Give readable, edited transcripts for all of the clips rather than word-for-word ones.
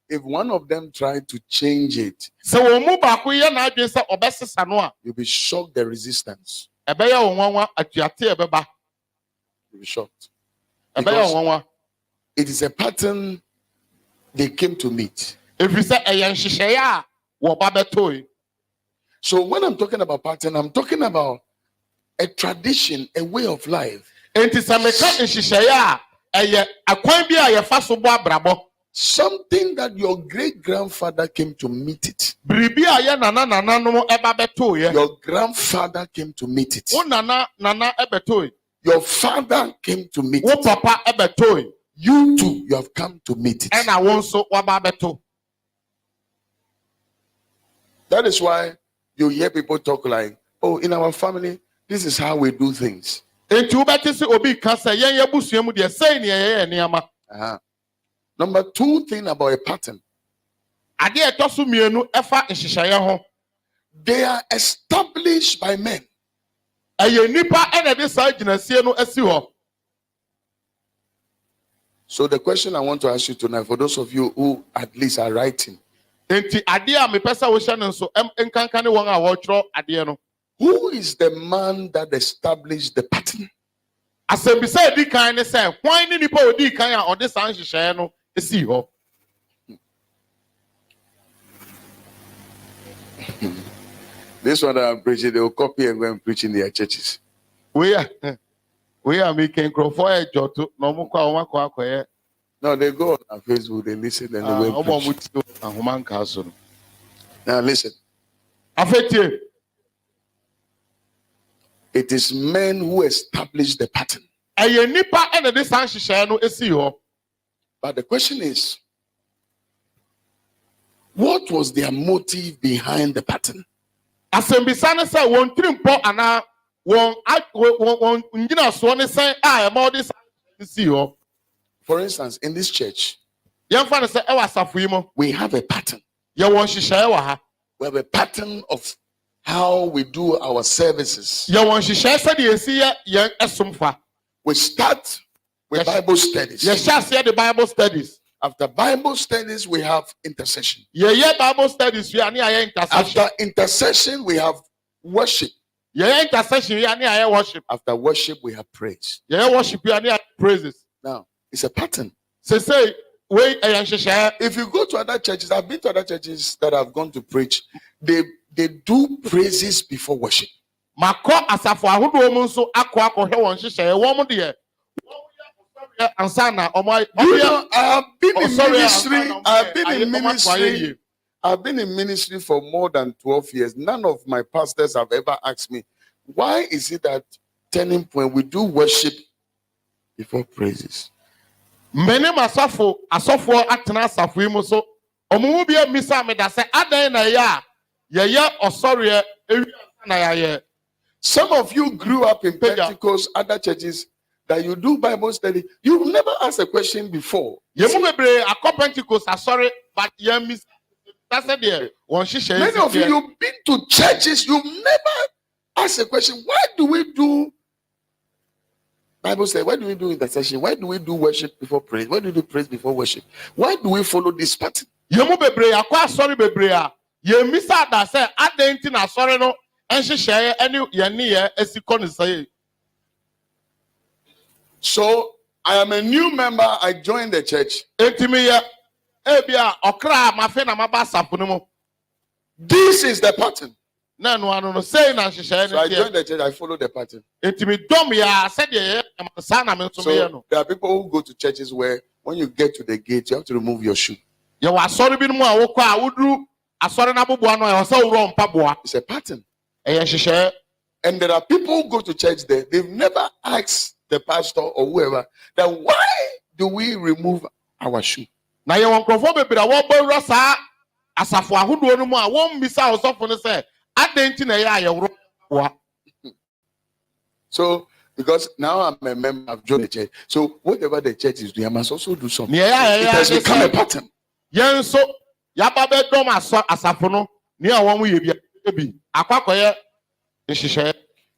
if one of them tried to change it, so you'll be shocked the resistance. You'll You'll be shocked. Because it is a pattern they came to meet. If you say so when I'm talking about pattern, I'm talking about a tradition, a way of life. Something that your great grandfather came to meet it. Your grandfather came to meet it. Your father came to meet it. You too, you have come to meet it. That is why you hear people talk like, oh, in our family, this is how we do things. Number two thing about a pattern. They are established by men. So the question I want to ask you tonight, for those of you who at least are writing, who is the man that established the pattern? This one that I'm preaching, they will copy and go and preach in their churches. We are making no, they go on Facebook, they listen, and they will preach. Now listen. It is men who establish the pattern. But the question is, what was their motive behind the pattern? For instance, in this church, we have a pattern. We have a pattern of how we do our services. We start with Bible studies. After Bible studies, we have intercession. After intercession, we have worship. After worship, we have praise. Now, it's a pattern. If you go to other churches, I've been to other churches that I've gone to preach, they do praises before worship. I have been in ministry for more than 12 years. None of my pastors have ever asked me, why is it that Turning Point we do worship before praises? Many masafo atena asafo so omumu bia misa me da se adan na ya osore na ya. Some of you grew up in Pentecost, other churches that you do Bible study. You've never asked a question before. Yemu bebre akọ Pentecost asore but ya miss many of you, you've been to churches, you've never asked a question. Why do we do Bible says, why do we do intercession? Why do we do worship before praise? Why do we do praise before worship? Why do we follow this pattern? Yemu bebre akọ sorry bebre a ye misa da say adenti na sorry no enhyehyeye ene ye ne ye asiko ne say. So I am a new member. I joined the church. This is the pattern. So I joined the church. I follow the pattern. So there are people who go to churches where when you get to the gate, you have to remove your shoe. It's a pattern. And there are people who go to church there. They've never asked the pastor or whoever that why do we remove our shoe? So because now I'm a member of joined the church, so whatever the church is doing, I must also do something. It has become a pattern.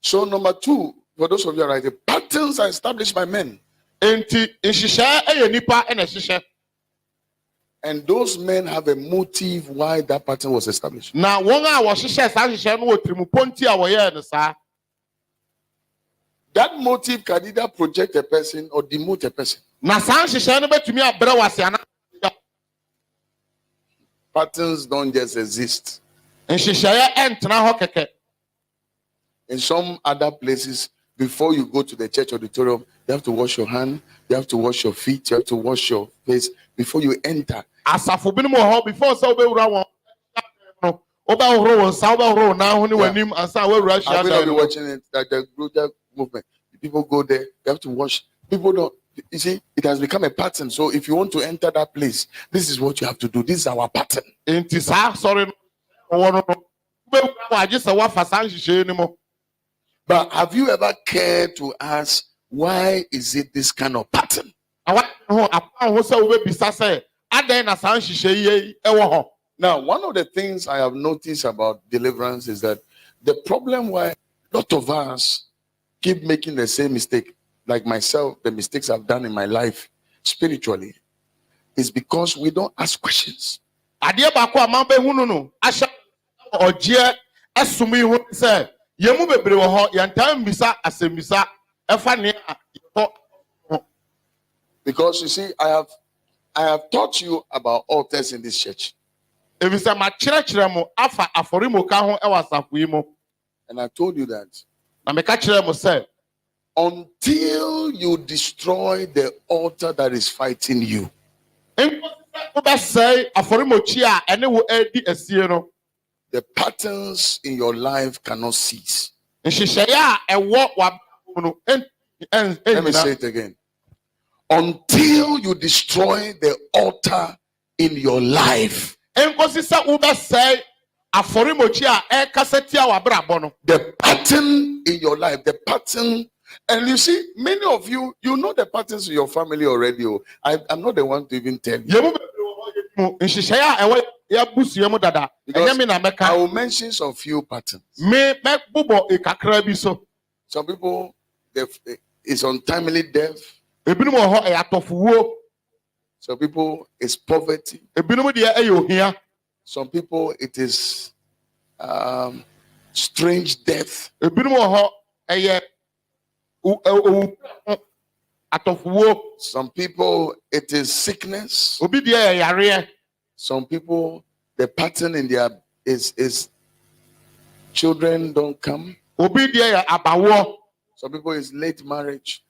So number two, for those of you writing, patterns are established by men. And those men have a motive why that pattern was established. Now, one hour she says, I shall know Trimuponti away, sir. That motive can either project a person or demote a person. Now, she shall know to me a brother. Patterns don't just exist. And she shall enter now. In some other places, before you go to the church auditorium, you have to wash your hand, you have to wash your feet, you have to wash your face before you enter. Before so we were now when you and so we rush. I will be watching it that the global movement. People go there, they have to wash. People don't. You see, it has become a pattern. So if you want to enter that place, this is what you have to do. This is our pattern. Sorry. But have you ever cared to ask why is it this kind of pattern? Now, one of the things I have noticed about deliverance is that the problem why a lot of us keep making the same mistake, like myself, the mistakes I've done in my life spiritually, is because we don't ask questions. Because you see, I have taught you about altars in this church. And I told you that until you destroy the altar that is fighting you, the patterns in your life cannot cease. Let me say it again. Until you destroy the altar in your life, the pattern in your life, the pattern, and you see, many of you, you know the patterns in your family already. I'm not the one to even tell you. I will mention some few patterns. Some people, it's untimely death. Some people, it's poverty. Some people, it is strange death. Some people, it is sickness. Some people, the pattern in their is children don't come. Some people, it's late marriage.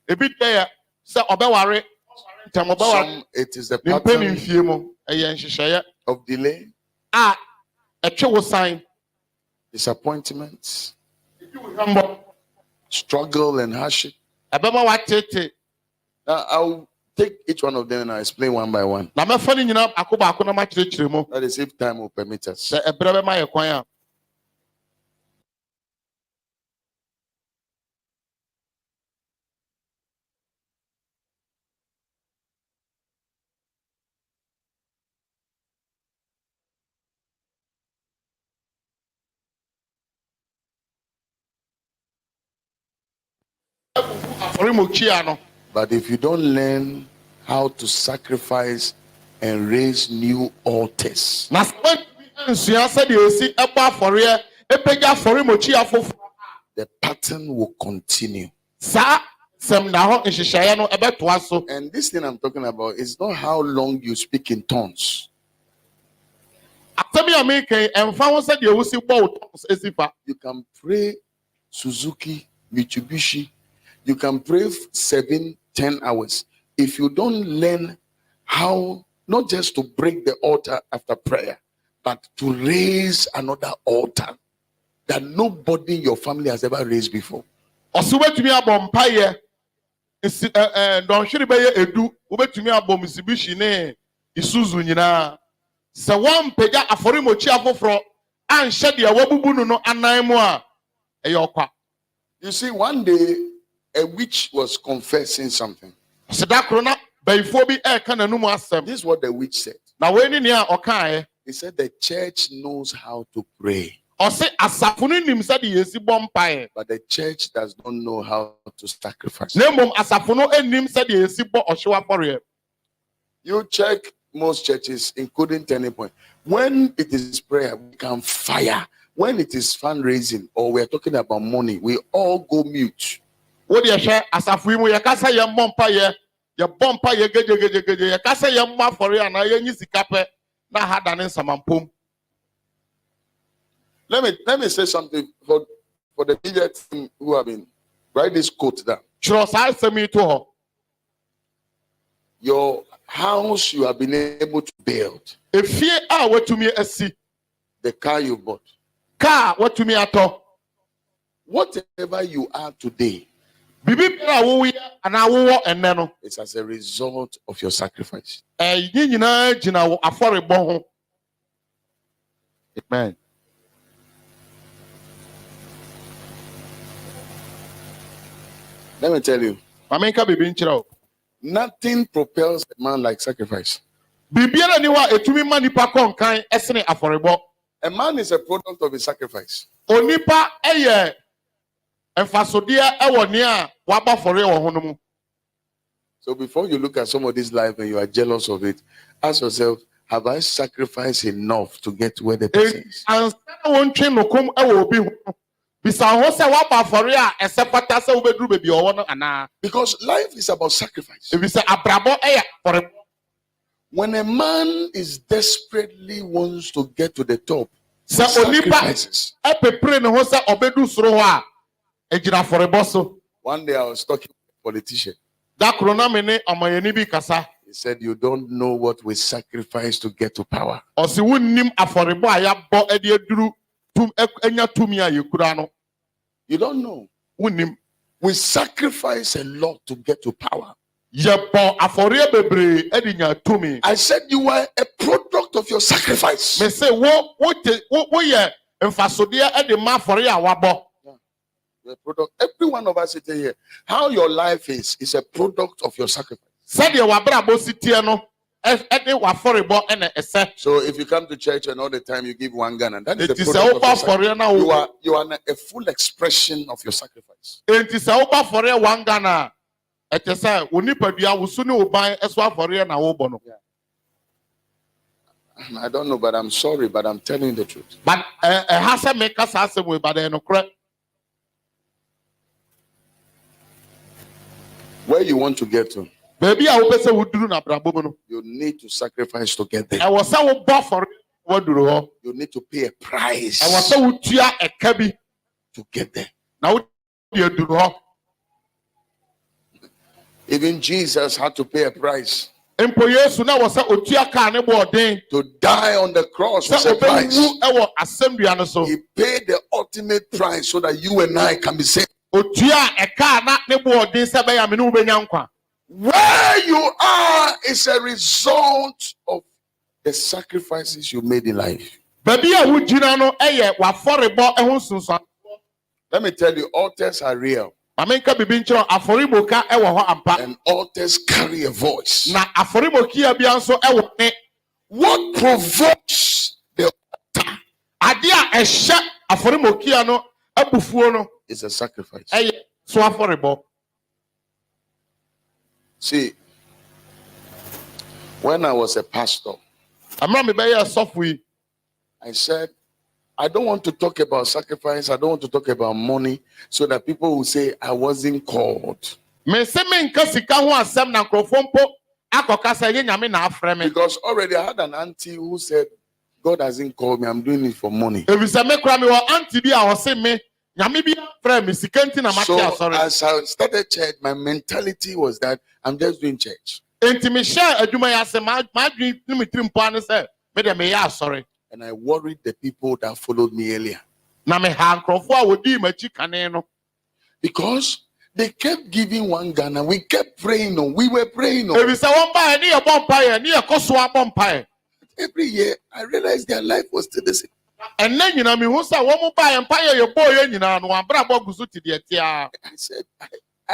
Some, it is the pattern of delay, disappointments, struggle, and hardship. Now, I'll take each one of them and I'll explain one by one. That is if time will permit us. But if you don't learn how to sacrifice and raise new altars, the pattern will continue. And this thing I'm talking about is not how long you speak in tongues. You can pray Suzuki, Mitsubishi. You can pray 7-10 hours. If you don't learn how, not just to break the altar after prayer, but to raise another altar that nobody in your family has ever raised before. You see, one day a witch was confessing something. This is what the witch said. He said the church knows how to pray, but the church does not know how to sacrifice. You check most churches, including Turning Point, when it is prayer, we can fire. When it is fundraising or we're talking about money, we all go mute. What do you share? As a free moya kasa ya mompa ye geje ya kasa ya mma for ya na ye nyisi kape na hada ne samampom. Let me say something for the media team who have been write this quote down. Your house you have been able to build. The car you bought. Whatever you are today, it's as a result of your sacrifice. Amen. Let me tell you. Nothing propels a man like sacrifice. A man is a product of his sacrifice. So before you look at some of this life and you are jealous of it, ask yourself, have I sacrificed enough to get where the person is? Because life is about sacrifice. When a man is desperately wants to get to the top, sacrifices. One day I was talking to a politician. He said, you don't know what we sacrifice to get to power. You don't know. We sacrifice a lot to get to power. I said you are a product of your sacrifice. You're a product. Every one of us sitting here, how your life is a product of your sacrifice. So if you come to church and all the time you give one Ghana, that is a product of your sacrifice. You are a full expression of your sacrifice. Yeah. I don't know, but I'm sorry, but I'm telling you the truth. But where you want to get to, you need to sacrifice to get there. You need to pay a price to get there. Even Jesus had to pay a price. To die on the cross was a price. He paid the ultimate price so that you and I can be saved. Where you are is a result of the sacrifices you made in life. Let me tell you, altars are real. And altars carry a voice. What provokes the altar is a sacrifice. See, when I was a pastor, I said, I don't want to talk about sacrifice. I don't want to talk about money so that people will say I wasn't called. Because already I had an auntie who said, God hasn't called me. I'm doing it for money. So as I started church, my mentality was that I'm just doing church. And I worried the people that followed me earlier. Because they kept giving one Ghana. We kept praying. We were praying. Every year, I realized their life was still the same. I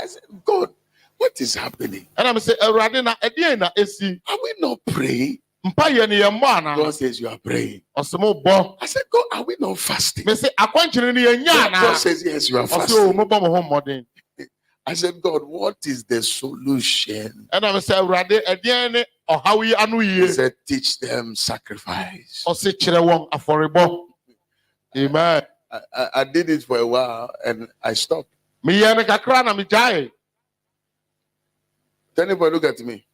said, God, what is happening? And I said, are we not praying? God says you are praying. I said, God, are we not fasting? God says, yes, you are fasting. I said, God, what is the solution? And I said, He said, teach them sacrifice. Amen. I did it for a while and I stopped. Anybody look at me.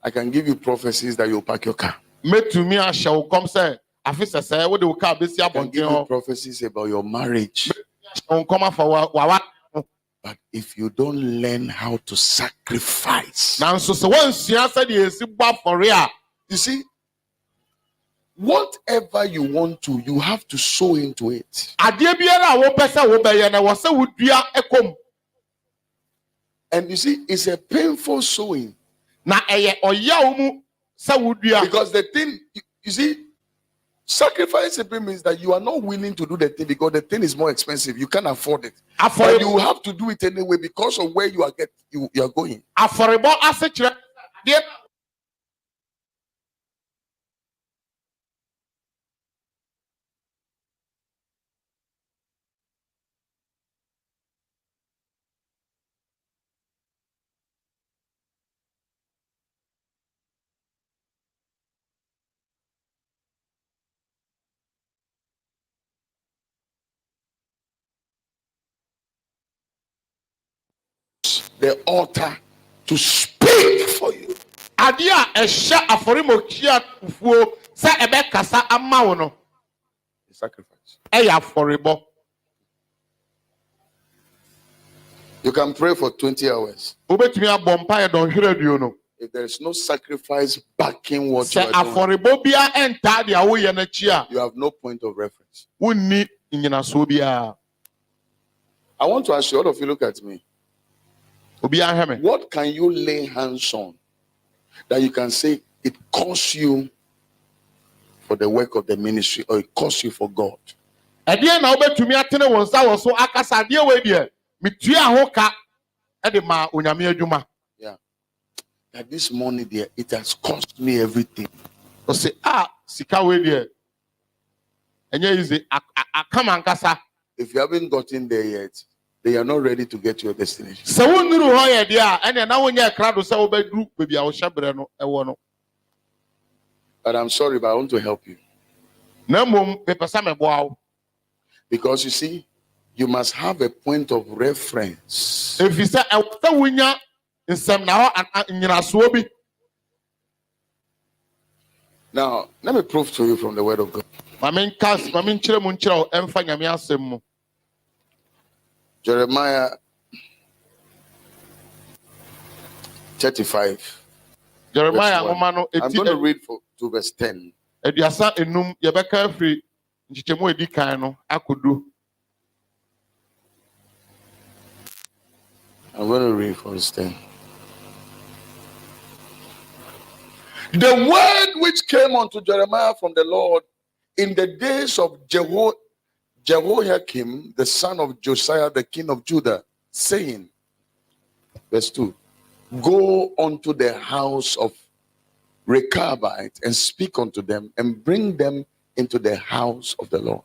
I can give you prophecies that you'll pack your car. I can give you prophecies about your marriage. But if you don't learn how to sacrifice, you see, whatever you want to, you have to sow into it. And you see, it's a painful sowing. Because the thing, you see, sacrifice simply means that you are not willing to do the thing because the thing is more expensive. You can't afford it. But you have to do it anyway because of where you are going. The altar to speak for you. Sacrifice. You can pray for 20 hours. If there is no sacrifice backing what you are doing, you have no point of reference. I want to ask you, all of you, look at me. What can you lay hands on that you can say it costs you for the work of the ministry or it costs you for God? Yeah. That this money there, it has cost me everything. If you haven't gotten there yet, they are not ready to get to your destination. But I'm sorry, but I want to help you. Because you see, you must have a point of reference. Now, let me prove to you from the word of God. Jeremiah 35. I'm going to read to verse 10. I'm going to read verse 10. The word which came unto Jeremiah from the Lord in the days of Jehoiakim, the son of Josiah, the king of Judah, saying, verse 2, go unto the house of Rechabite and speak unto them and bring them into the house of the Lord.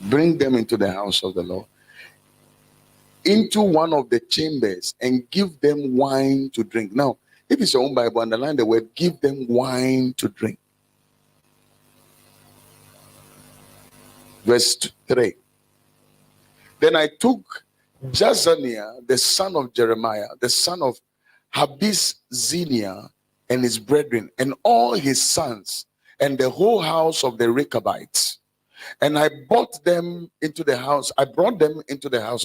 Bring them into the house of the Lord, into one of the chambers, and give them wine to drink. Now, if it's your own Bible, underline the word, give them wine to drink. Verse 3. Then I took Jazaniah, the son of Jeremiah, the son of Habizziah, and his brethren, and all his sons, and the whole house of the Rechabites. And I brought them into the house of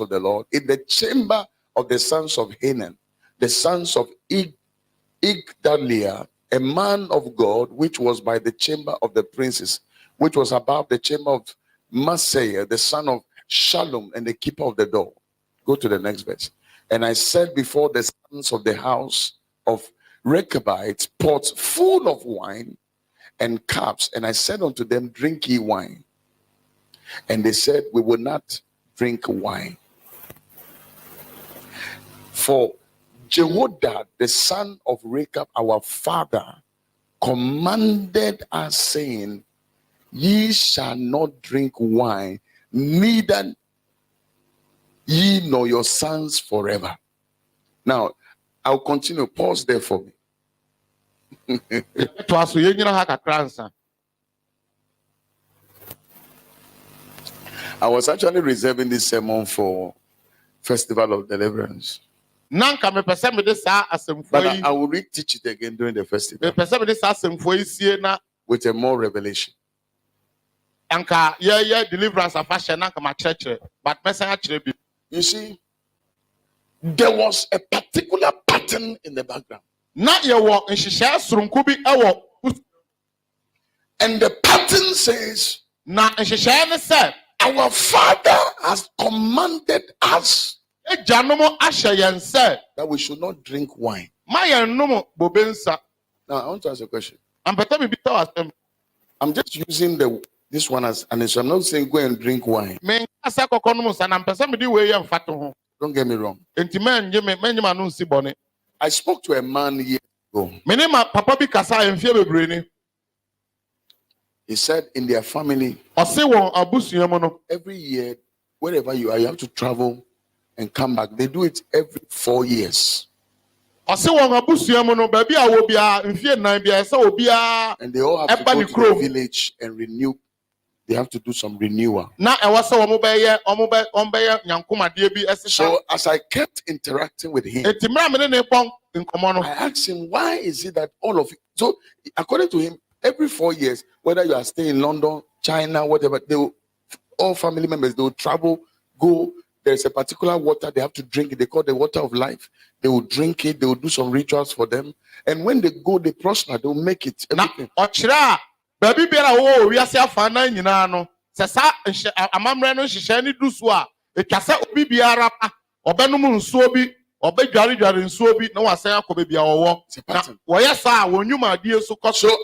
the Lord, in the chamber of the sons of Hanan, the sons of Igdaliah, a man of God, which was by the chamber of the princes, which was above the chamber of Maaseiah, the son of Shallum, and the keeper of the door. Go to the next verse. And I said before the sons of the house of Rechabites pots full of wine and cups, and I said unto them, drink ye wine. And they said, we will not drink wine. For Jehoiada, the son of Rechab, our father, commanded us, saying, ye shall not drink wine, neither ye nor your sons forever. Now, I'll continue. Pause there for me. I was actually reserving this sermon for Festival of Deliverance. But I will reteach it again during the festival with a more revelation. You see, there was a particular pattern in the background. And the pattern says, our Father has commanded us that we should not drink wine. Now, I want to ask a question. I'm just using this one as an issue. I'm not saying go and drink wine. Don't get me wrong. I spoke to a man years ago. He said in their family, every year, wherever you are, you have to travel and come back. They do it every 4 years. And they all have to go to the village and renew. They have to do some renewal. So as I kept interacting with him, I asked him, why is it that all of you? So according to him, every 4 years, whether you are staying in London, China, whatever, all family members, they will travel, go. There's a particular water they have to drink. They call the water of life. They will drink it. They will do some rituals for them. And when they go, they prosper. They will make it. Everything. So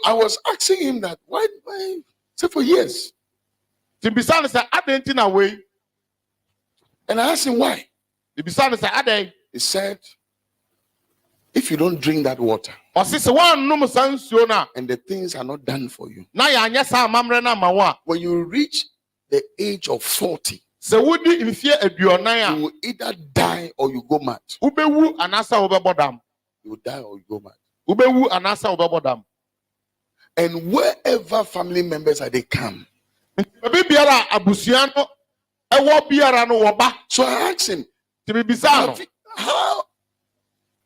I was asking him that, why? Say for years. And I asked him why. He said, if you don't drink that water, and the things are not done for you, when you reach the age of 40, you will either die or you go mad. You will die or you go mad. And wherever family members are, they come. So I asked him,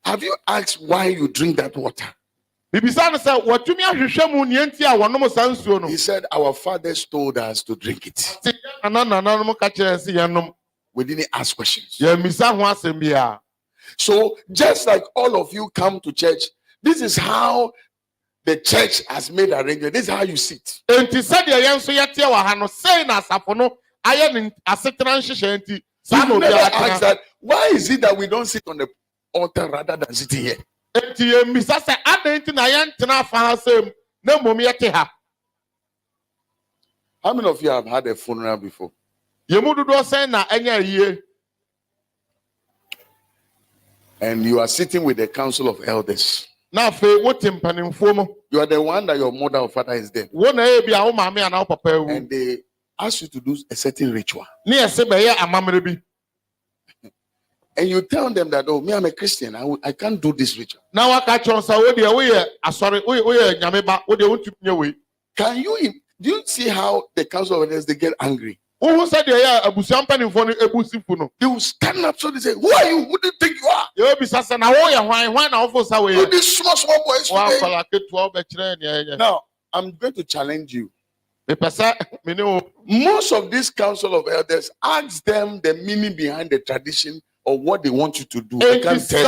have you asked why you drink that water? He said, our fathers told us to drink it. We didn't ask questions. So just like all of you come to church, this is how the church has made arrangement. This is how you sit. You never ask that, why is it that we don't sit on the altar rather than sitting here? How many of you have had a funeral before? And you are sitting with the council of elders. You are the one that your mother or father is dead. And they ask you to do a certain ritual. And you tell them that, oh, me, I'm a Christian. I can't do this ritual. Do you see how the council of elders, they get angry? They will stand up, so they say, who are you? Who do you think you are? You these small boys. Now, I'm going to challenge you. Most of this council of elders, ask them the meaning behind the tradition or what they want you to do. They can't tell you.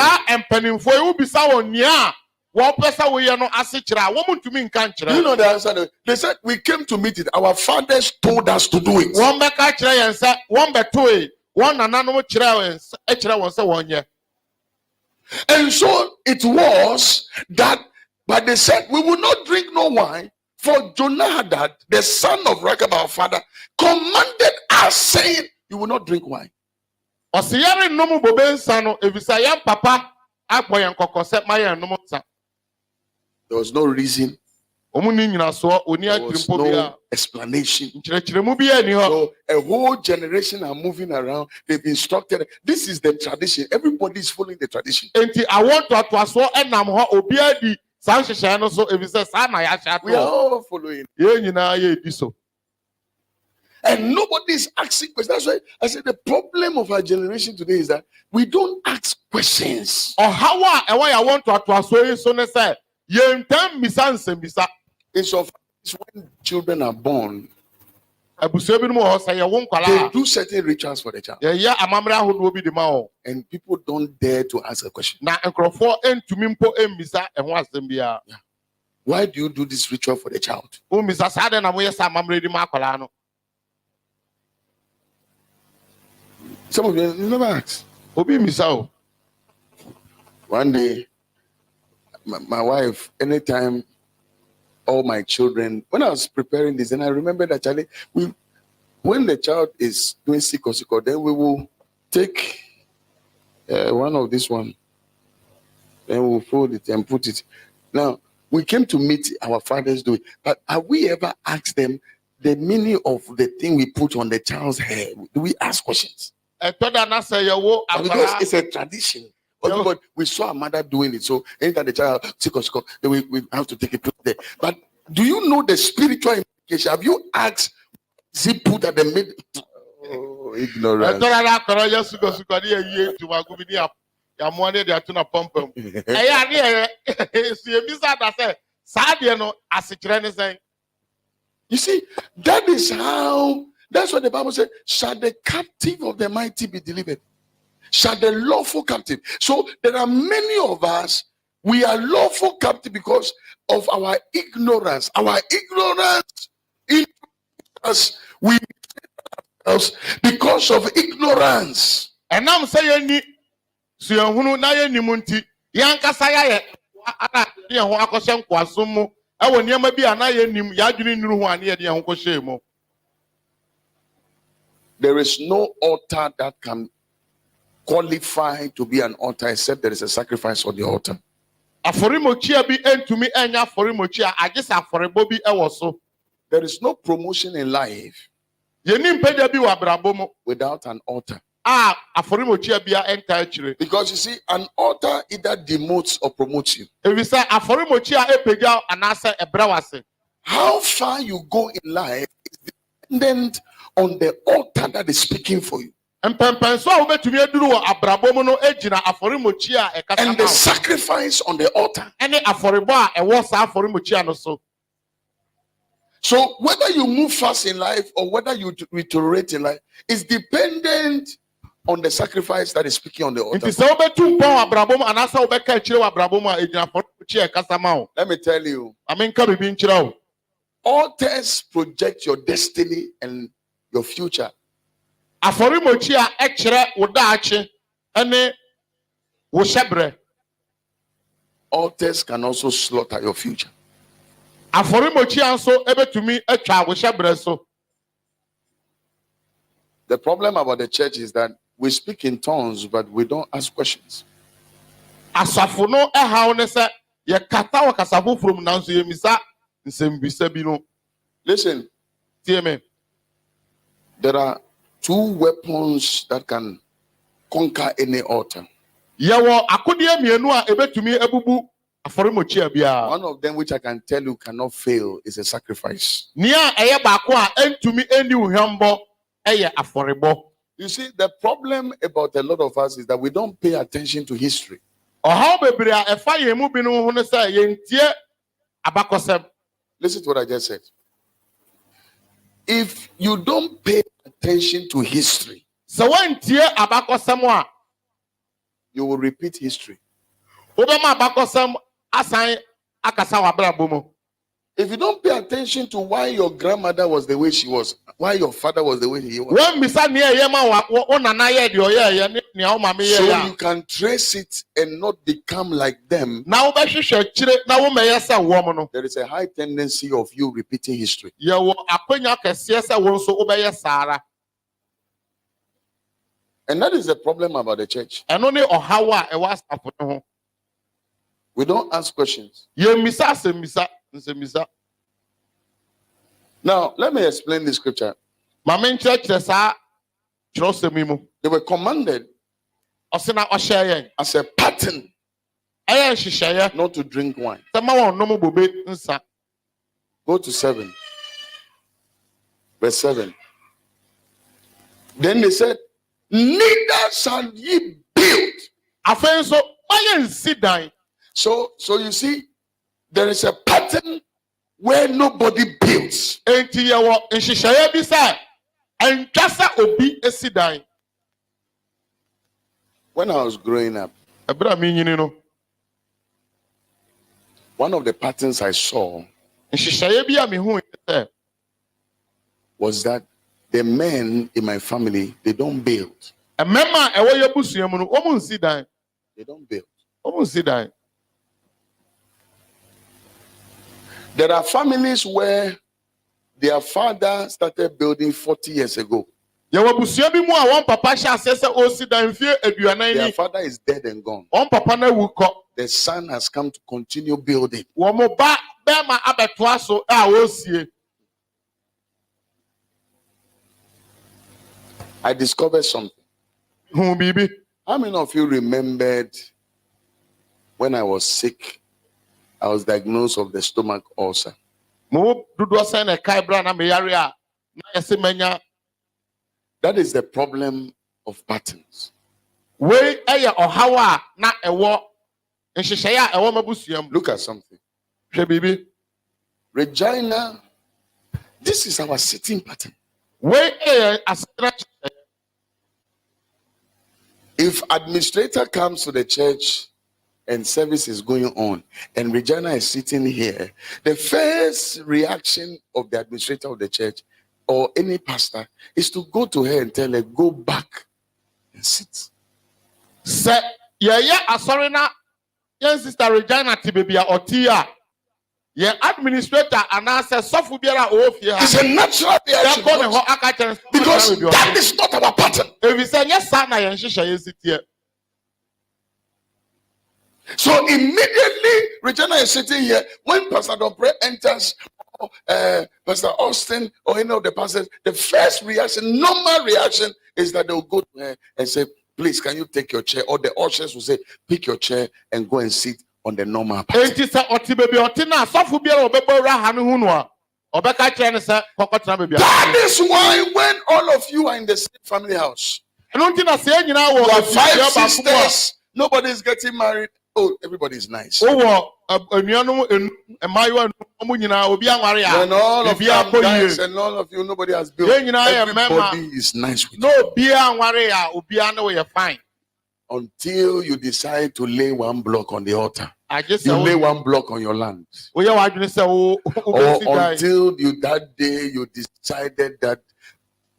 You know the answer? They said, we came to meet it. Our fathers told us to do it. And so it was that, but they said, we will not drink no wine, for Jonadab, the son of Rechab, our father, commanded us, saying, you will not drink wine. There was no reason There was no explanation. So a whole generation are moving around. They've instructed. This is the tradition. Everybody is following the tradition. We are all following. And nobody is asking questions. That's why I said the problem of our generation today is that we don't ask questions. Or how I want to say, it's when children are born, they do certain rituals for the child. And people don't dare to ask a question. Why do you do this ritual for the child? Some of you never ask. One day, my wife, anytime, all my children, when I was preparing this, and I remember that Charlie, when the child is doing sick, then we will take one of this one, then we'll fold it and put it. Now, we came to meet our fathers doing, but have we ever asked them the meaning of the thing we put on the child's hair? Do we ask questions? Because it's a tradition. But we saw a mother doing it. So anytime the child sick, then we have to take it there. But do you know the spiritual implication? Have you asked zip put at the mid? Oh, ignorance. You see, that is how. That's what the Bible said. Shall the captive of the mighty be delivered? Shall the lawful captive? So there are many of us, we are lawful captive because of our ignorance. Our ignorance in us, we us because of ignorance. And I'm saying, there is no altar that can qualify to be an altar except there is a sacrifice on the altar. There is no promotion in life without an altar. Because you see, an altar either demotes or promotes you. How far you go in life is dependent on the altar that is speaking for you. And the sacrifice on the altar. So whether you move fast in life or whether you deteriorate in life is dependent on the sacrifice that is speaking on the altar. Let me tell you, altars project your destiny and your future. Altars can also slaughter your future. The problem about the church is that we speak in tongues, but we don't ask questions. Listen, there are two weapons that can conquer any altar. One of them, which I can tell you cannot fail, is a sacrifice. You see, the problem about a lot of us is that we don't pay attention to history. Listen to what I just said. If you don't pay attention to history, you will repeat history. If you don't pay attention to why your grandmother was the way she was, why your father was the way he was, so you can trace it and not become like them, there is a high tendency of you repeating history. And that is the problem about the church. We don't ask questions. Now, let me explain the scripture. They were commanded as a pattern not to drink wine. Go to 7. Verse 7. Then they said, neither shall ye build. So you see, there is a pattern where nobody builds. When I was growing up, one of the patterns I saw was that the men in my family, they don't build. They don't build. There are families where their father started building 40 years ago. Their father is dead and gone. The son has come to continue building. I discovered something. How many of you remembered when I was sick? I was diagnosed of the stomach ulcer. That is the problem of patterns. Look at something. Regina, this is our sitting pattern. If administrator comes to the church and service is going on and Regina is sitting here, the first reaction of the administrator of the church or any pastor is to go to her and tell her, go back and sit. Sister Regina Tibibia Otia. Administrator and answer soft. It's a natural reaction because that is not our pattern. So immediately Regina is sitting here. When Pastor Dopre enters, Pastor Austin or any of the pastors, the first reaction, normal reaction, is that they'll go to her and say, please, can you take your chair? Or the ushers will say, pick your chair and go and sit on the normal pattern. That is why when all of you are in the same family house, you have 5 sisters, nobody is getting married. Oh, everybody is nice. When all of you are nice and all of you, nobody has built. Everybody is nice with you. Until you decide to lay one block on the altar. You lay one block on your land. Or until that day you decided that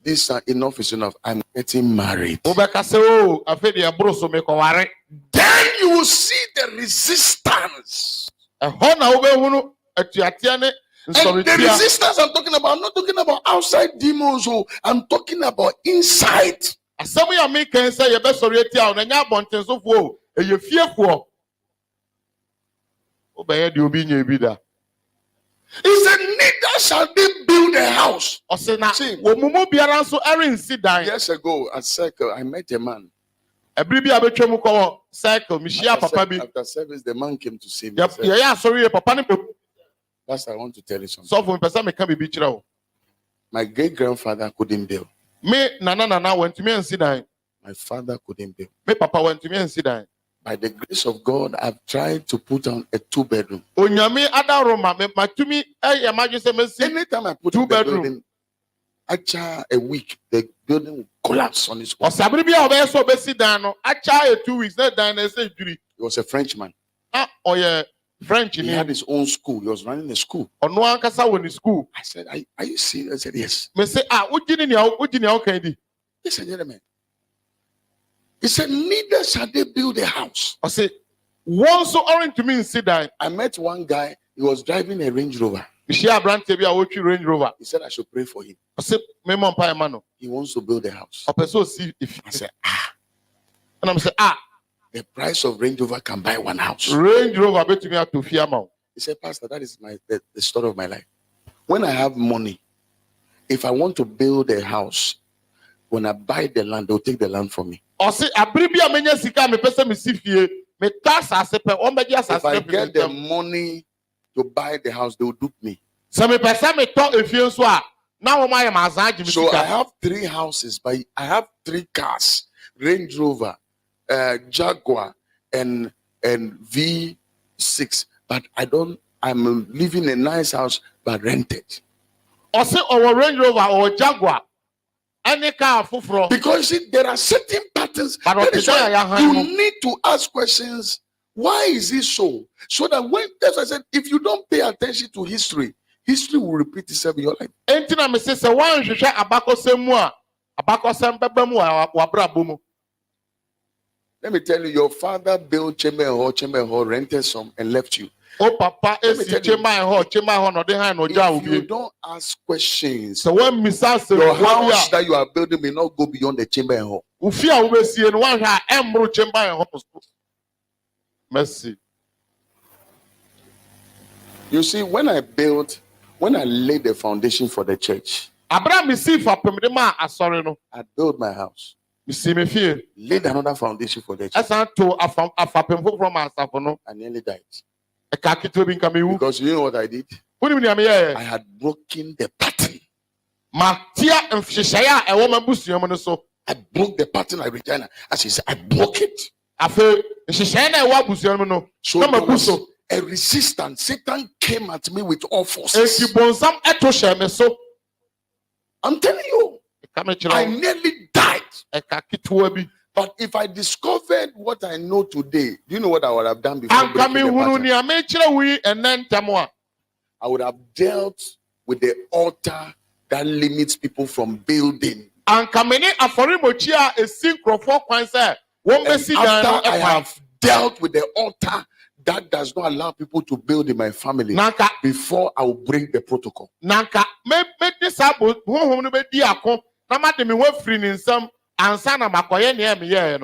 this enough is enough. I'm getting married. Then you will see the resistance. And the resistance I'm talking about, I'm not talking about outside demons. I'm talking about inside. He said, neither shall they build a house. Years ago at Circle, I met a man. After service, the man came to see me. Pastor, I want to tell you something. My great grandfather couldn't build. My father couldn't build. By the grace of God, I've tried to put on a 2-bedroom. Anytime I put in the building, after a week, the building will collapse on its own. He was a Frenchman. He had his own school. He was running a school. I said, are you serious? I said, yes. Listen, gentlemen. He said, neither shall they build a house. I said, I met one guy, he was driving a Range Rover. He said, I should pray for him. He wants to build a house. I said, and I'm saying, the price of Range Rover can buy one house. Range Rover. He said, Pastor, that is the story of my life. When I have money, if I want to build a house, when I buy the land, they'll take the land from me. If I get the money to buy the house, they'll dupe me. So I have 3 houses, but I have 3 cars: Range Rover, Jaguar, and V6. But I'm living in a nice house, but rented. Or Range Rover or Jaguar. Any car for because see, there are certain patterns. That is why you need to ask questions. Why is it so? So that when, as I said, if you don't pay attention to history, history will repeat itself in your life. Let me tell you, your father built chamber hall, rented some, and left you. Oh, Papa, if you don't ask questions, so when your house that you are building may not go beyond the chamber and hall. Mercy. You see, when I laid the foundation for the church, I built my house. Laid another foundation for the church. I nearly died. Because you know what I did? I had broken the pattern. I broke the pattern of Regina. As she said, I broke it. So there was a resistance. Satan came at me with all forces. I'm telling you, I nearly died. But if I discovered what I know today, do you know what I would have done before? I would have dealt with the altar that limits people from building. And after I have dealt with the altar that does not allow people to build in my family, before I will bring the protocol.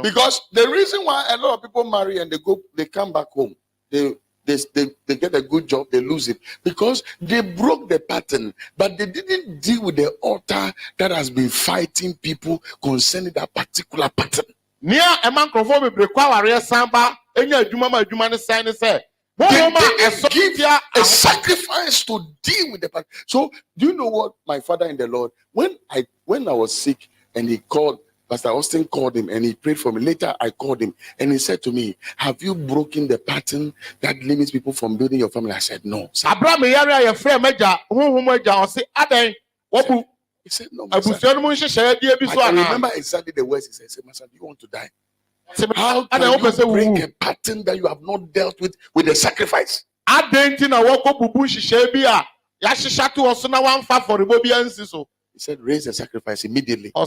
Because the reason why a lot of people marry and they come back home, they get a good job, they lose it because they broke the pattern, but they didn't deal with the altar that has been fighting people concerning that particular pattern. They didn't give a sacrifice to deal with the pattern. So do you know what my father in the Lord, when I was sick and he called, Pastor Austin called him and he prayed for me. Later, I called him and he said to me, have you broken the pattern that limits people from building your family? I said, no. He said, no. I remember exactly the words he said, Master, do you want to die? How can you break a pattern that you have not dealt with a sacrifice? He said, raise a sacrifice immediately. I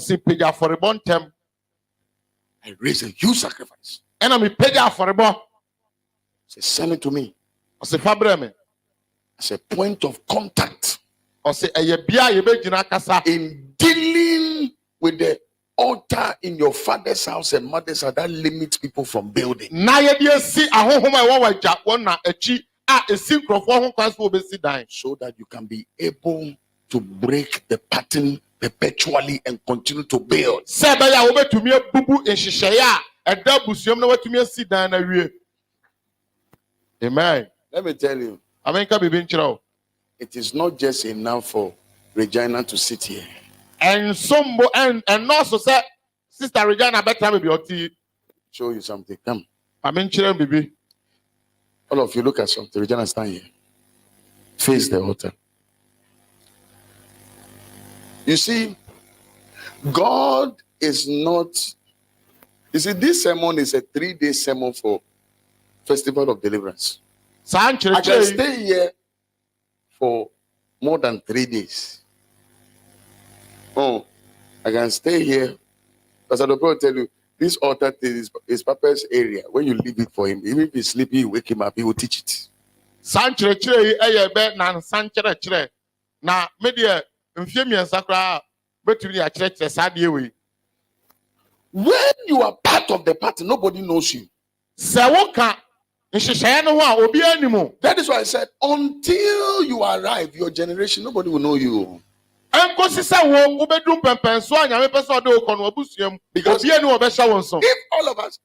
raised a huge sacrifice. He said, send it to me. As a point of contact in dealing with the altar in your father's house and mother's house that limits people from building. So that you can be able to break the pattern perpetually and continue to build. Amen. Let me tell you, it is not just enough for Regina to sit here. And also say, Sister Regina, better be show you something. Come. All of you look at something. Regina, stand here. Face the altar. You see, God is not. You see, this sermon is a 3-day sermon for Festival of Deliverance. I can stay here for more than 3 days. Oh, I can stay here. Pastor Dr. will tell you, this altar is Papa's area. When you leave it for him, even if he's sleeping, you wake him up, he will teach it. When you are part of the party, nobody knows you. That is why I said, until you arrive, your generation, nobody will know you. Because if all of us,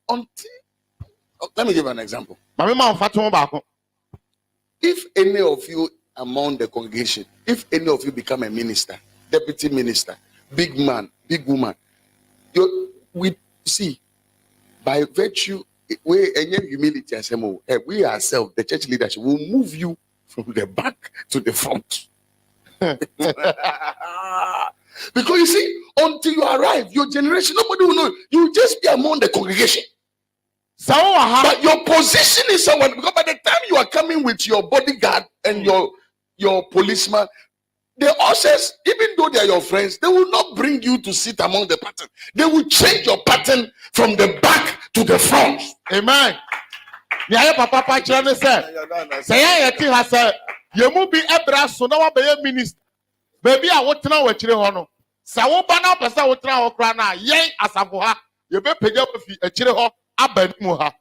let me give an example. If any of you among the congregation, if any of you become a minister, deputy minister, big man, big woman, we see by virtue, we humility as we ourselves, the church leadership, will move you from the back to the front. Because you see, until you arrive, your generation, nobody will know. You will just be among the congregation. But your position is someone, because by the time you are coming with your bodyguard and your policeman, the ushers, even though they are your friends, they will not bring you to sit among the pattern. They will change your pattern from the back to the front. Amen. Papa said, you will be a brass, so now be a minister. Baby, I want to know what you're on. So, Bana Pasa, what now, Crana, yay, Asaboha, you better pay up a chiro, Abenmuha.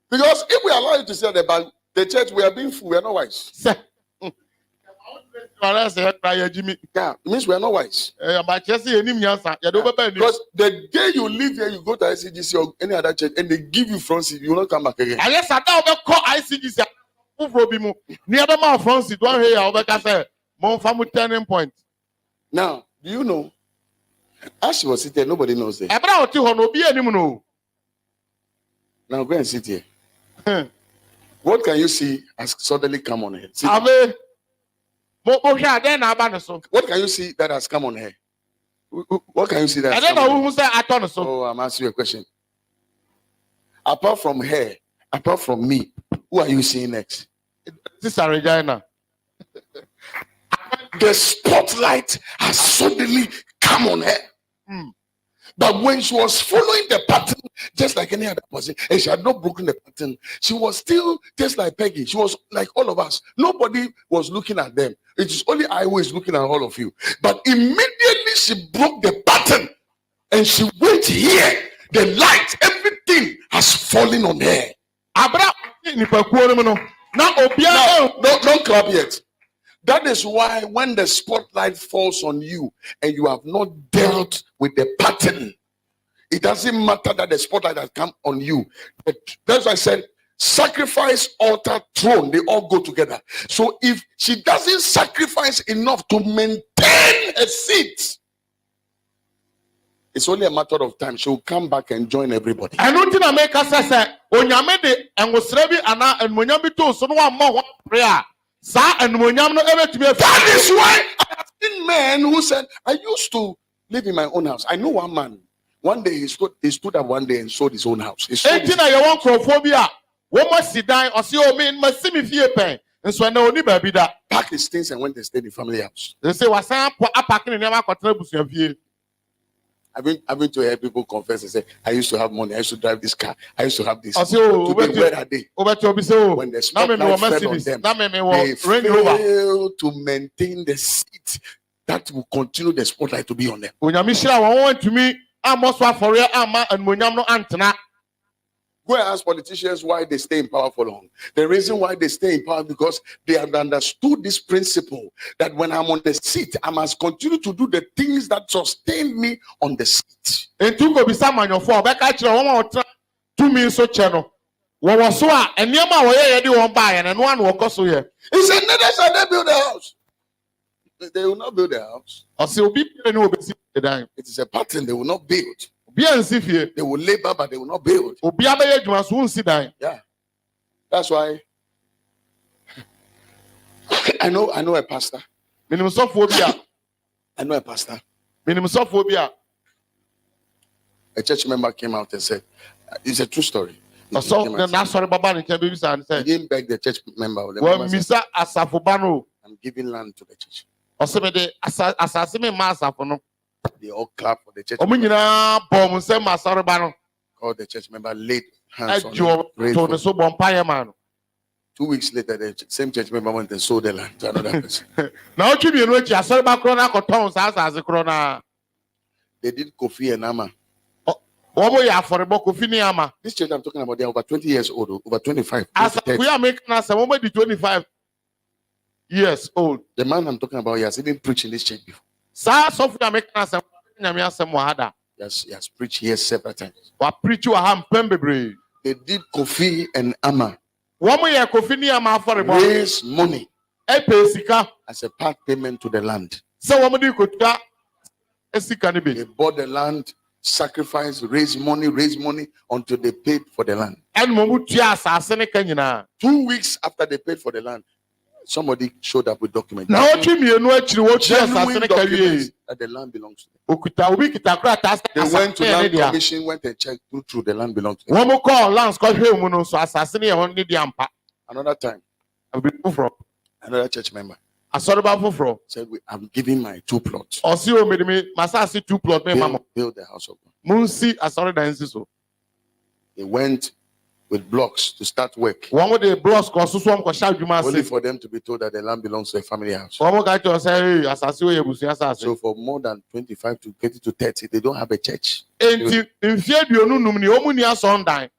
Because if we allow you to say the church, we are being fool, we are not wise. Yeah, it means we are not wise. Because the day you leave here, you go to ICGC or any other church, and they give you front seat, you will not come back again. I guess I don't call ICGC. Near the mouth front seat, one here, I'll say, Mon family turning point. Now, do you know? As she was sitting, nobody knows it. Now go and sit here. What can you see as suddenly come on here? What can you see that has come on here? What can you see that has come on here? Oh, I'm asking you a question. Apart from her, apart from me, who are you seeing next? This is Regina. The spotlight has suddenly come on her. But when she was following the pattern, just like any other person, and she had not broken the pattern, she was still just like Peggy. She was like all of us. Nobody was looking at them. It is only I who is looking at all of you. But immediately she broke the pattern and she went here. The light, everything has fallen on her. Now, don't clap yet. That is why when the spotlight falls on you and you have not dealt with the pattern, it doesn't matter that the spotlight has come on you. That's why I said sacrifice, altar, throne, they all go together. So if she doesn't sacrifice enough to maintain a seat, it's only a matter of time. She'll come back and join everybody. I don't think I make us say, and was ready and when you do so one more prayer. That is why I have seen men who said, I used to live in my own house. I know one man. One day he stood up one day and sold his own house. Pack his things and went and stayed in the family house. They say, I've been to hear people confess and say, I used to have money, I used to drive this car, I used to have this. Where are they? When the spotlight fell on them, they failed to maintain the seat that will continue the spotlight to be on them. Go and ask politicians why they stay in power for long. The reason why they stay in power because they have understood this principle that when I'm on the seat, I must continue to do the things that sustain me on the seat. And to go be someone your four back at your 2 minutes so channel. What was so and Yama where you won't buy and one will cost you. He said, neither shall they build a house. They will not build a house. Or so people know it is a pattern they will not build. They will labor, but they will not build. Yeah. That's why I know a pastor. I know a pastor. A church member came out and said, it's a true story. He didn't beg the church member. I'm giving land to the church. They all clap for the church member. Called the church member, laid hands on him. 2 weeks later, the same church member went and sold the land to another person. They did Kofi and Nama. This church I'm talking about, they're over 20 years old, over 25. We are making us 25 years old. The man I'm talking about, he has even preached in this church before. Sa sofuna make na asem nyame asem wa hada. Yes, he has preached here several times. Wa preach wa ha mpem bebre. They did Kofi and Amma Womo ye Kofi ni ama afore raise money sika as a part payment to the land. So womo di kotua esika ni They be. bought the land, sacrificed, raised money until they paid for the land. En mo mutua asase ne ka nyina. 2 weeks after they paid for the land, somebody showed up with documents. Na otwe mienu akiri wo tua asase Genuine ne ka documents wie. that the land belongs to them. Okuta obi kita kra ta asase. They went to land commission, went and checked through the land belongs to them. Womo call lands ko hwe mu no so asase ne ye won ne di ampa. Another time, Abi fufro. another church member Asorba fufro. said, I'm giving my 2 plots. Osi o me masase 2 plot me mama. Build the house of God. Munsi asore dan siso. They went with blocks to start work, One with the blocks ko susu am ko sha adwuma only ase. for them to be told that the land belongs to a family house. Womo ka to say hey asase we ebusu asase. So for more than 25 to 30 to 30, they don't have a church. Enti mfie duonu num ni omu ni asondan.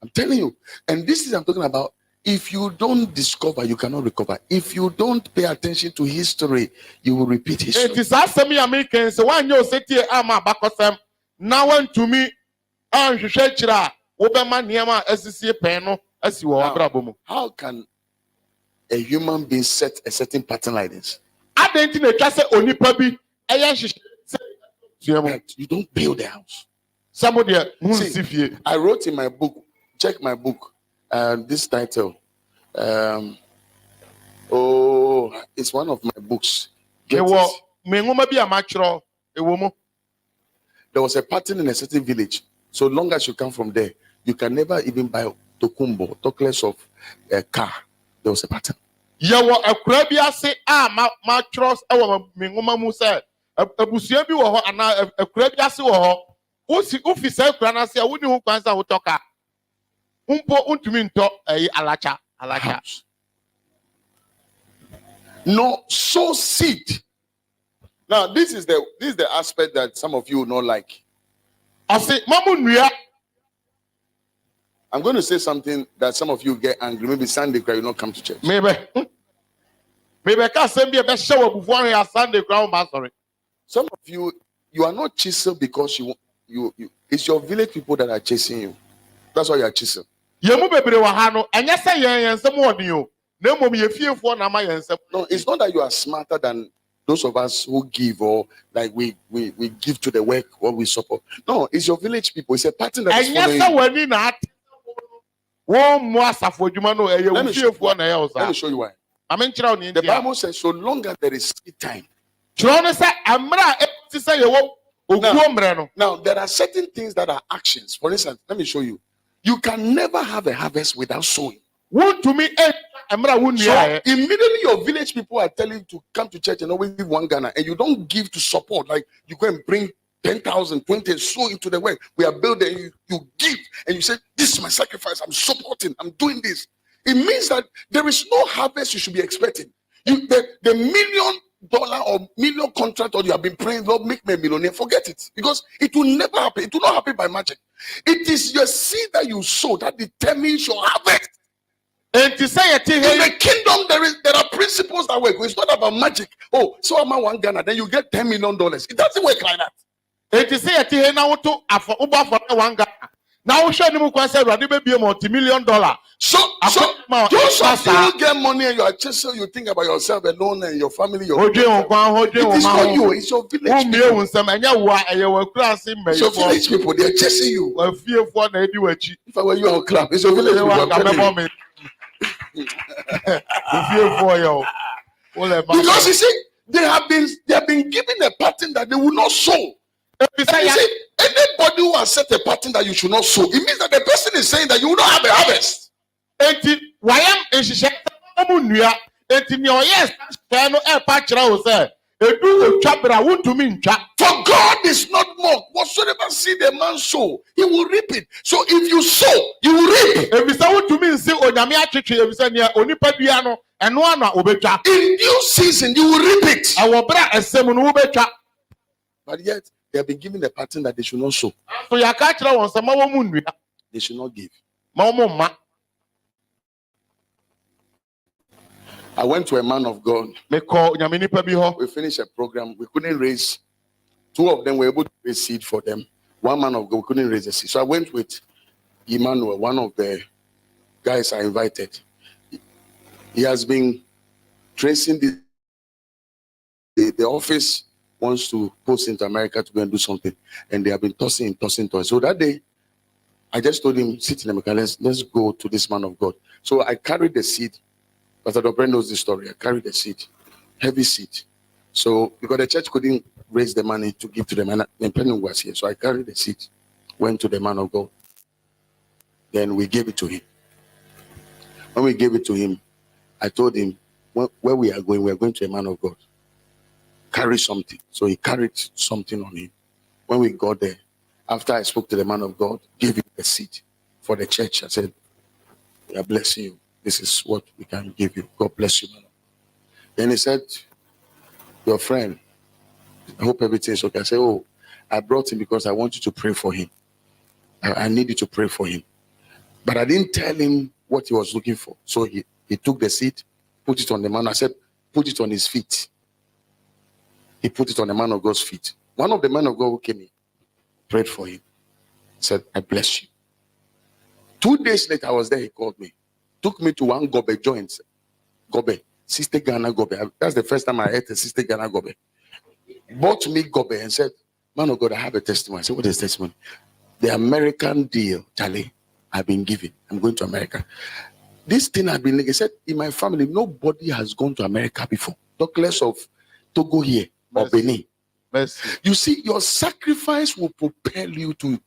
I'm telling you. And this is I'm talking about. If you don't discover, you cannot recover. If you don't pay attention to history, you will repeat history. Enti sa asemi American se wan yo setie ama bakosem na wan tumi an hwehwe kira wo be ma niam asisi pen no asi wo abrabo mu. How can a human being set a certain pattern like this? Adenti na twa se onipa bi eye hwehwe That you don't build a house. somebody who See, see fie. I wrote in my book, check my book, this title. It's one of my books. Get Ewo it. me ngoma bi amachro ewo mu. There was a pattern in a certain village. So long as you come from there, you can never even buy tokumbo, talk less of a car. There was a pattern. Yewo akura bi ase a machro ewo me ngoma mu se abusua bi wo ho ana akura bi ase wo ho. Ufi se akura na se a woni hu kwansa wo toka. Umpo untumi nto alacha. House. No, sow seed. Now, this is the aspect that some of you will not like. Ose mamu nua. I'm going to say something that some of you get angry. Maybe Sunday cry, you not come to church. Maybe ka sembi e be hye wabufu an ya Sunday crown ma sorry. Some of you are not chiseled because you it's your village people that are chasing you. That's why you are chiseled. Yemu bebre wa ha no enye se yen nsem odin o. Na mom ye fiefo na ma yen nsem. No, it's not that you are smarter than those of us who give or like we give to the work or we support. No, it's your village people. It's a pattern that is Enye se following. wani na ate. Wo mo asafo adwuma no eye Let me show fiefo na ye o Let sa. me show you why. Ame nkyira oni The ntia. Bible says, so long as there is seed time. Kyerɛ no sɛ amra eti sɛ ye wo oguo mre no. Now, there are certain things that are actions. For instance, let me show you. You can never have a harvest without sowing. Wontumi amra wo So nua e. immediately your village people are telling you to come to church and always give 1 Ghana, and you don't give to support. Like you go and bring 10,000, 20, and sow into the work. We are building. You give, and you say, "This is my sacrifice. I'm supporting. I'm doing this." It means that there is no harvest you should be expecting. The $1 million or million contract, or you have been praying, Lord, make me a millionaire. Forget it, because it will never happen. It will not happen by magic. It is your seed that you sow that determines your harvest. Enti sɛ ye te In he the kingdom, there are principles that work. It's not about magic. Oh, so am I 1 Ghana, then you get $10 million. It doesn't work like that. enti sɛ ye te he na wo to afɔ wo ba afɔ na wanga. Na wo hwɛ ni mu kwan sɛ Awurade be bie multi-million dollar. So those of you who get money and you are chasing, you think about yourself alone and your family. Hodwe wo kwan hodwe It wo is ma not ho. you, it's your village Wo mie people. wo nsɛm ɛnyɛ wo a ɛyɛ wo akura ase It's your mmɛyɛfo. village people, they are chasing you. Wa fiefo na edi wachi. If I were you, I would clap. It's your village people. I'm telling you. Because you see, they have been given a pattern that they will not sow. And you see, anybody who has set a pattern that you should not sow, it means that the person is saying that you will not have a harvest. Enti wayam ehihye mu nua enti ne oyes hye no e pa kira wo se edu otwa bra wontumi ntwa. For God is not mocked. Whatsoever seed a man sow, he will reap it. So if you sow, you will reap. Ebisa wontumi nsi onyame atwetwe ebisa ne onipa dua no eno ana obetwa. In due season, you will reap it. Awo bra esem no wobetwa. But yet, they have been given a pattern that they should not sow. So yaka kira won se ma wo mu nua. They should not give. Ma wo ma. I went to a man of God. We finished a program. We couldn't raise. Two of them were able to raise seed for them. One man of God, we couldn't raise a seed. So I went with Emmanuel, one of the guys I invited. He has been tracing the office wants to post into America to go and do something. And they have been tossing. So that day, I just told him, sit in America, let's go to this man of God. So I carried the seed. Pastor Dobre knows the story. I carried the seed, heavy seed. So because the church couldn't raise the money to give to them, and the penny was here. So I carried the seed, went to the man of God. Then we gave it to him. When we gave it to him, I told him, where we are going to a man of God. Carry something. So he carried something on him. When we got there, after I spoke to the man of God, gave him the seed for the church. I said, we are blessing you. This is what we can give you. God bless you, man. Then he said, your friend, I hope everything is okay. I said, oh, I brought him because I want you to pray for him. I need you to pray for him. But I didn't tell him what he was looking for. So he took the seed, put it on the man. I said, put it on his feet. He put it on the man of God's feet. One of the men of God who came in, prayed for him. Said, I bless you. 2 days later, I was there. He called me. Took me to one Gobe joint. Gobe. Sister Ghana Gobe. That's the first time I ate a Sister Ghana Gobe. Bought me Gobe and said, man of God, I have a testimony. I said, what is testimony? The American deal, Charlie, I've been given. I'm going to America. This thing I've been, he said, in my family, nobody has gone to America before. Talk less of Togo here or Benin. Mercy. You see, your sacrifice will propel you to.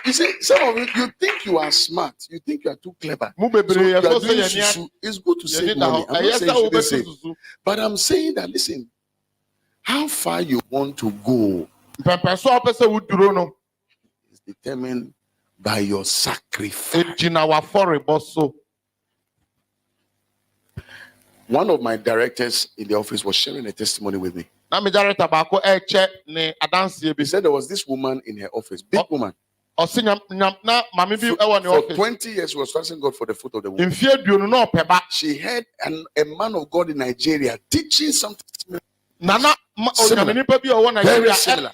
You see, some of you think you are smart. You think you are too clever. So you are doing susu. It's good to save money. I'm not saying you shouldn't save. But I'm saying that, listen, how far you want to go is determined by your sacrifice. One of my directors in the office was sharing a testimony with me. He said there was this woman in her office, big woman. For 20 years, she was trusting God for the fruit of the womb. She had a man of God in Nigeria teaching something similar. Very similar.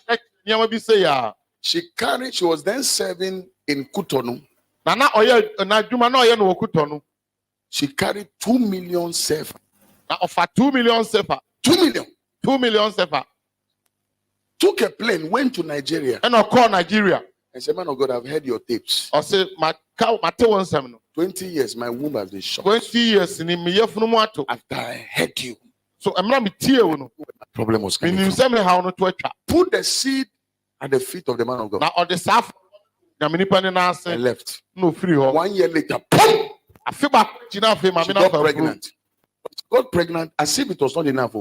She was then serving in Cotonou. She carried 2 million sefa. Offer 2 million sefa. 2 million. 2 million sefa. Took a plane, went to Nigeria. And I call Nigeria. And said, man of God, I've heard your tapes. I said, my cow, my tail 20 years, my womb has been shot. 20 years, in after I heard you. So I'm not tear. My problem was coming from. Put the seed at the feet of the man of God. Now on the south, I left. No free. 1 year later, boom! I feel back. She got pregnant. She got pregnant as if it was not enough.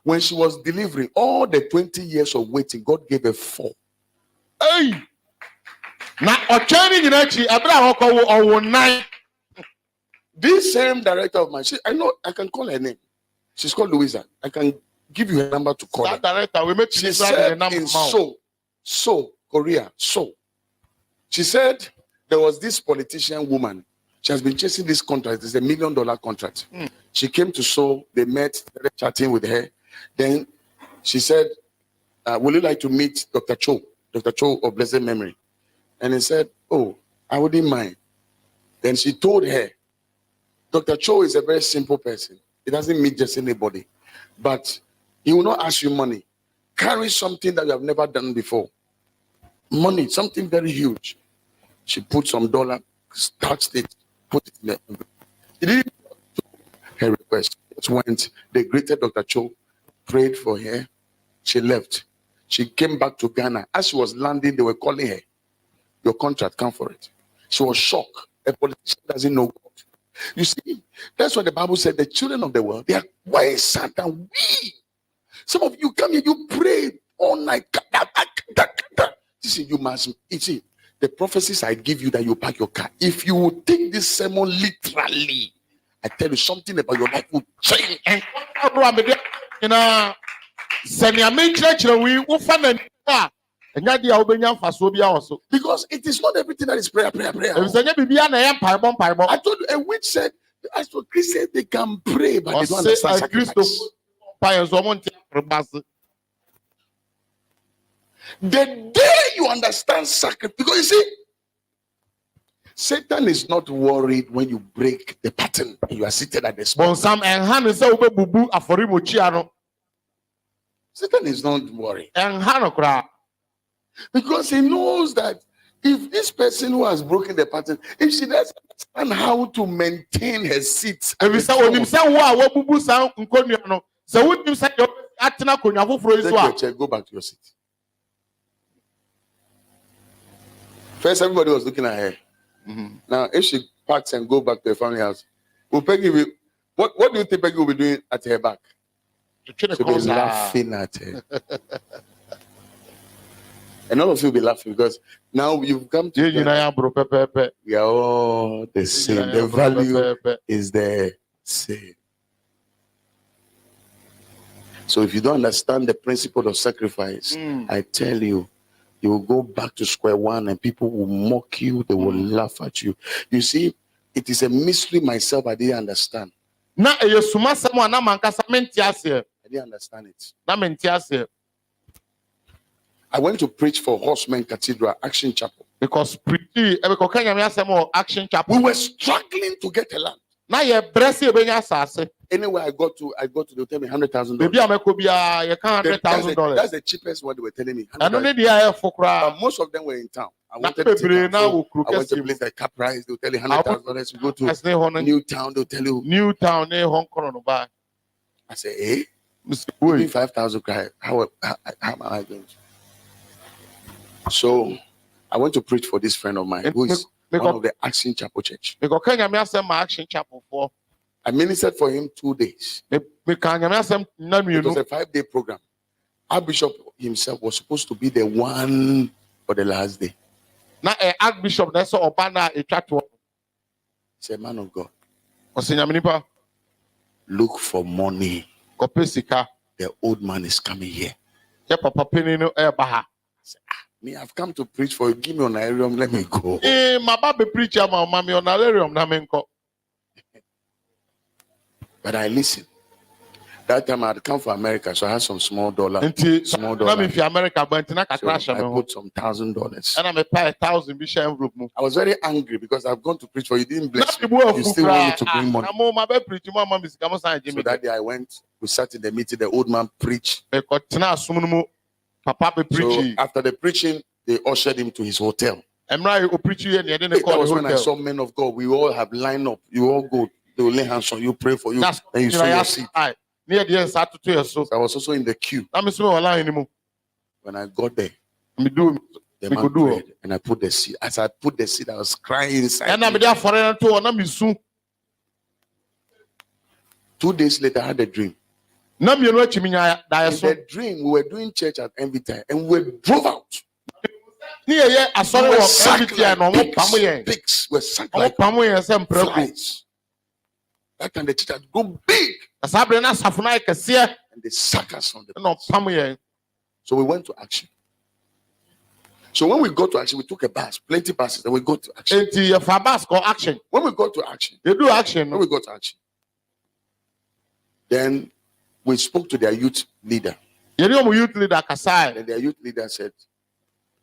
When she was delivering, all the 20 years of waiting, God gave her 4. Hey! Now, or 9. This same director of mine, I know I can call her name. She's called Louisa. I can give you her number to call her. Director, we make she said in Seoul, Korea, Seoul. She said there was this politician woman. She has been chasing this contract. It's $1 million contract. She came to Seoul. They met, chatting with her. Then she said, would you like to meet Dr. Cho of blessed memory? And he said, oh, I wouldn't mind. Then she told her, Dr. Cho is a very simple person. He doesn't meet just anybody. But he will not ask you money. Carry something that you have never done before. Money, something very huge. She put some dollar, started it, put it in there. She didn't do her request. Just went, they greeted Dr. Cho, prayed for her. She left. She came back to Ghana. As she was landing, they were calling her. Your contract, come for it. She was shocked. A politician doesn't know God. You see, that's what the Bible said. The children of the world, they are way sad than we. Some of you come here, you pray all night. You must, you see, the prophecies I give you that you park your car. If you will take this sermon literally, I tell you something about your life will change. Because it is not everything that is prayer. I told you, a witch said, as for Christians, they can pray, but they don't understand sacrifice. The day you understand sacrifice, because you see, Satan is not worried when you break the pattern and you are seated at the spot. Satan is not worried. Because he knows that if this person who has broken the pattern, if she doesn't understand how to maintain her seat, go back to your seat. First, everybody was looking at her. Now, if she packs and go back to her family house, will Peggy be, what do you think Peggy will be doing at her back? She'll be laughing at her. And all of you will be laughing because now you've come to we are all the same. The value is the same. So if you don't understand the principle of sacrifice, I tell you, you will go back to square one and people will mock you. They will laugh at you. You see, it is a mystery myself. I didn't understand. I didn't understand it. I went to preach for Horseman Cathedral, Action Chapel. Because we were struggling to get a land. Anywhere I go to, they'll tell me $100,000. That's the cheapest one they were telling me. But most of them were in town. I wanted to place the cap price. They'll tell you $100,000. You go to Newtown, they'll tell you Newtown, Hong Kong. I say, eh? 5,000. How am I going to? So I went to preach for this friend of mine who is one of the Action Chapel Church. I ministered for him 2 days. It was a 5-day program. Our bishop himself was supposed to be the one for the last day. Archbishop, he said, man of God, look for money. The old man is coming here. I said, me, I've come to preach for you. Give me an honorarium, let me go. But I listened. That time I had come from America, so I had some small dollar. So I put some $1,000. And I pay $1,000. I was very angry because I've gone to preach for you. Didn't bless me. You still want me to bring money. So that day I went. We sat in the meeting. The old man preached. So after the preaching, they ushered him to his hotel. That was when I saw men of God. We all have lined up. You all go. They will lay hands on you, pray for you. Then you saw your seat. So I was also in the queue. When I got there, the man prayed, and I put the seat. As I put the seat, I was crying inside. 2 days later, I had a dream. In the dream, we were doing church at Envy Time, and we drove out. Pigs were sucked like flies. That time the church had grown big. And they suck us on the place. So we went to Action. So when we got to Action, we took a bus, plenty buses, and we got to Action. When we got to Action, then we spoke to their youth leader. And their youth leader said,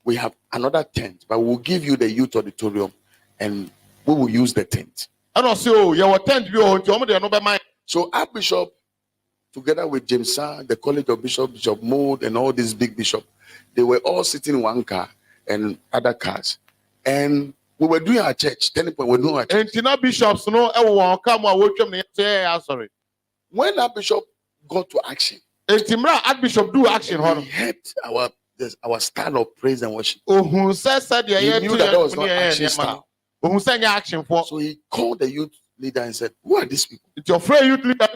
we have another tent, but we'll give you the youth auditorium and we will use the tent. So our bishop, together with James Sa, the College of Bishops, Bishop Mold, and all these big bishops, they were all sitting in one car and other cars. And we were doing our church. Telling people we're doing our church. When our bishop got to Action, he had our style of praise and worship. He knew that was not Action style. So he called the youth leader and said, who are these people? It's your friend youth leader.